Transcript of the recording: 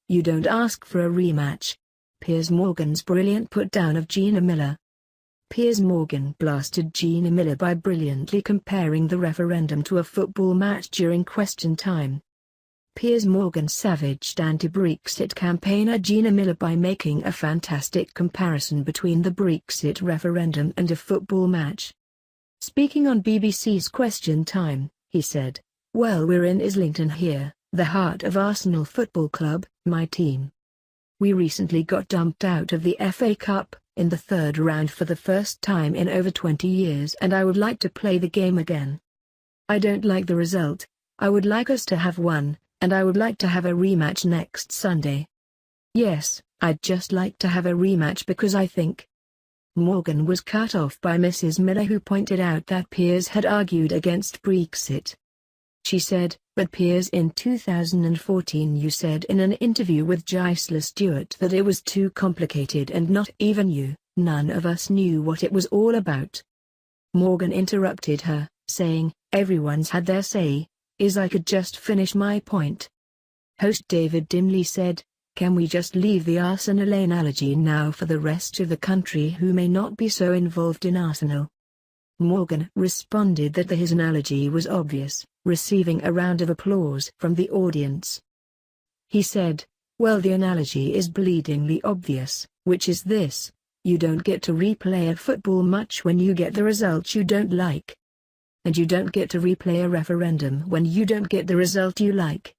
You don't ask for a rematch. Piers Morgan's brilliant put-down of Gina Miller. Piers Morgan blasted Gina Miller by brilliantly comparing the referendum to a football match during question time. Piers Morgan savaged anti-Brexit campaigner Gina Miller by making a fantastic comparison between the Brexit referendum and a football match. Speaking on BBC's Question Time, he said, "Well, we're in Islington here, the heart of Arsenal Football Club, my team. We recently got dumped out of the FA Cup in the third round for the first time in over 20 years, and I would like to play the game again. I don't like the result. I would like us to have won, and I would like to have a rematch next Sunday. Yes, I'd just like to have a rematch because I think." Morgan was cut off by Mrs. Miller, who pointed out that Piers had argued against Brexit. She said, "But Piers, in 2014 you said in an interview with Gisela Stewart that it was too complicated and not even you, none of us knew what it was all about." Morgan interrupted her, saying, "Everyone's had their say. I could just finish my point." Host David Dimley said, "Can we just leave the Arsenal analogy now for the rest of the country who may not be so involved in Arsenal?" Morgan responded that his analogy was obvious, receiving a round of applause from the audience. He said, "Well, the analogy is bleedingly obvious, which is this: you don't get to replay a football match when you get the result you don't like. And you don't get to replay a referendum when you don't get the result you like.